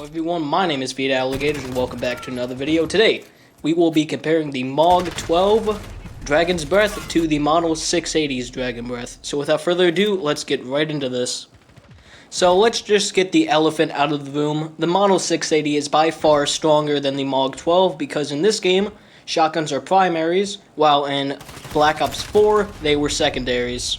Everyone, my name is Feed Alligators and welcome back to another video. Today, we will be comparing the MOG-12 Dragon's Breath to the Model 680's Dragon Breath. So without further ado, let's get right into this. So let's just get the elephant out of the room. The Model 680 is by far stronger than the MOG-12 because in this game, shotguns are primaries, while in Black Ops 4, they were secondaries.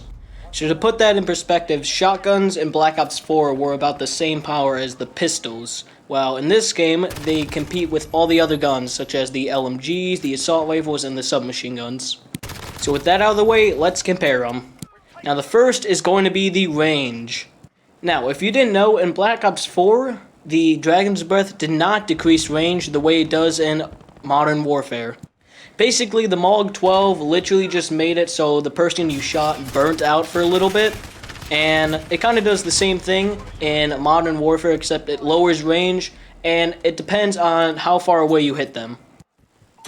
So to put that in perspective, shotguns in Black Ops 4 were about the same power as the pistols, while in this game, they compete with all the other guns, such as the LMGs, the assault rifles, and the submachine guns. So with that out of the way, let's compare them. Now the first is going to be the range. Now, if you didn't know, in Black Ops 4, the Dragon's Breath did not decrease range the way it does in Modern Warfare. Basically, the MOG-12 literally just made it so the person you shot burnt out for a little bit, and it kind of does the same thing in Modern Warfare, except it lowers range, and it depends on how far away you hit them.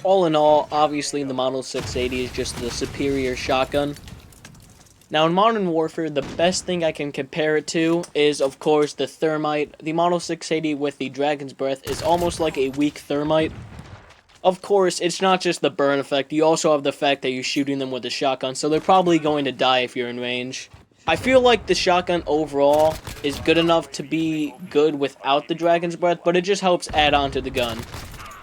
All in all, obviously the Model 680 is just the superior shotgun. Now in Modern Warfare, the best thing I can compare it to is, of course, the thermite. The Model 680 with the Dragon's Breath is almost like a weak thermite. Of course, it's not just the burn effect, you also have the fact that you're shooting them with a shotgun, so they're probably going to die if you're in range. I feel like the shotgun overall is good enough to be good without the Dragon's Breath, but it just helps add on to the gun.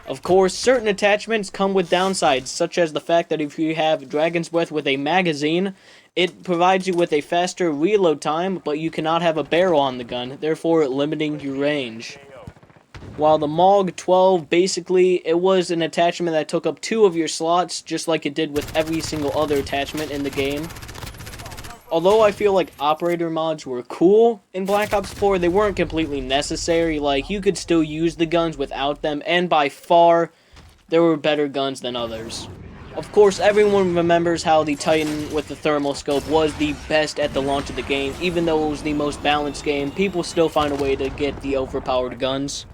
Of course, certain attachments come with downsides, such as the fact that if you have Dragon's Breath with a magazine, it provides you with a faster reload time, but you cannot have a barrel on the gun, therefore limiting your range. While the MOG-12, basically, it was an attachment that took up 2 of your slots, just like it did with every single other attachment in the game. Although I feel like operator mods were cool in Black Ops 4, they weren't completely necessary. Like, you could still use the guns without them, and by far, there were better guns than others. Of course, everyone remembers how the Titan with the thermal scope was the best at the launch of the game. Even though it was the most balanced game, people still find a way to get the overpowered guns.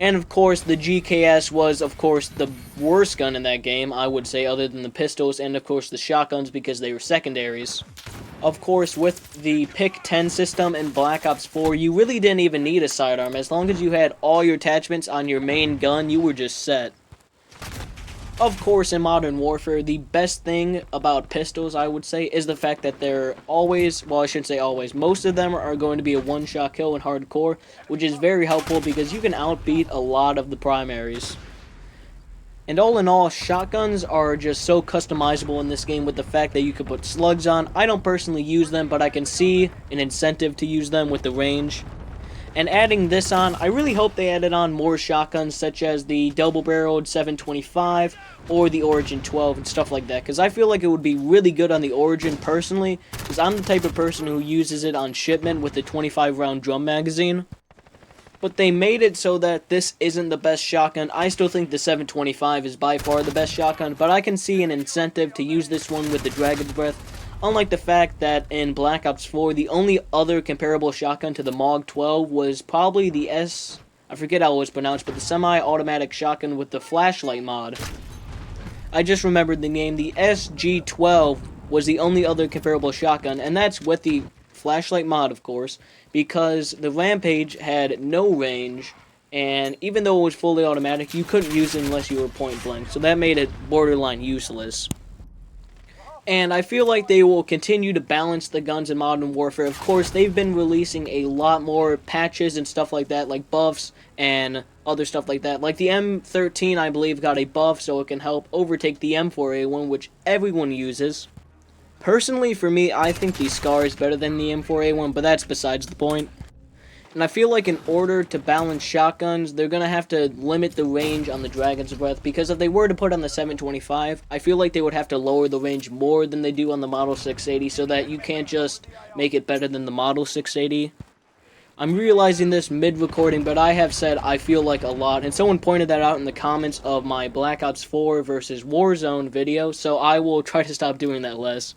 And of course, the GKS was, of course, the worst gun in that game, I would say, other than the pistols and, of course, the shotguns because they were secondaries. Of course, with the Pick-10 system in Black Ops 4, you really didn't even need a sidearm. As long as you had all your attachments on your main gun, you were just set. Of course, in Modern Warfare, the best thing about pistols, I would say, is the fact that they're always, well, I shouldn't say always, most of them are going to be a one-shot kill in hardcore, which is very helpful because you can outbeat a lot of the primaries. And all in all, shotguns are just so customizable in this game with the fact that you can put slugs on. I don't personally use them, but I can see an incentive to use them with the range. And adding this on, I really hope they added on more shotguns such as the double-barreled 725 or the Origin 12 and stuff like that, because I feel like it would be really good on the Origin personally, because I'm the type of person who uses it on shipment with the 25-round drum magazine. But they made it so that this isn't the best shotgun. I still think the 725 is by far the best shotgun, but I can see an incentive to use this one with the Dragon's Breath. Unlike the fact that in Black Ops 4, the only other comparable shotgun to the MOG-12 was probably the I forget how it was pronounced, but the semi-automatic shotgun with the flashlight mod. I just remembered the name. The SG-12 was the only other comparable shotgun, and that's with the flashlight mod, of course, because the Rampage had no range, and even though it was fully automatic, you couldn't use it unless you were point blank, so that made it borderline useless. And I feel like they will continue to balance the guns in Modern Warfare. Of course, they've been releasing a lot more patches and stuff like that, like buffs and other stuff like that. Like the M13, I believe, got a buff so it can help overtake the M4A1, which everyone uses. Personally, for me, I think the Scar is better than the M4A1, but that's besides the point. And I feel like in order to balance shotguns, they're going to have to limit the range on the Dragon's Breath, because if they were to put on the 725, I feel like they would have to lower the range more than they do on the Model 680, so that you can't just make it better than the Model 680. I'm realizing this mid-recording, but I have said I feel like a lot, and someone pointed that out in the comments of my Black Ops 4 versus Warzone video, so I will try to stop doing that less.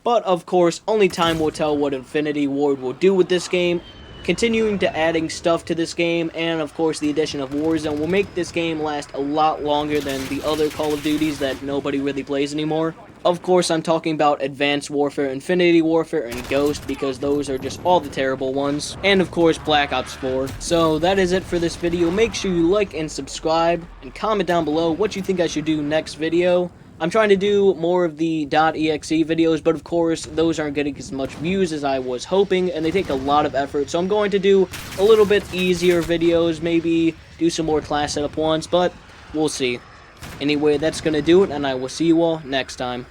But, of course, only time will tell what Infinity Ward will do with this game. Continuing to adding stuff to this game, and of course the addition of Warzone, will make this game last a lot longer than the other Call of Duties that nobody really plays anymore. Of course, I'm talking about Advanced Warfare, Infinity Warfare, and Ghost, because those are just all the terrible ones. And of course, Black Ops 4. So that is it for this video. Make sure you like and subscribe, and comment down below what you think I should do next video. I'm trying to do more of the .exe videos, but of course, those aren't getting as much views as I was hoping, and they take a lot of effort, so I'm going to do a little bit easier videos, maybe do some more class setup ones, but we'll see. Anyway, that's going to do it, and I will see you all next time.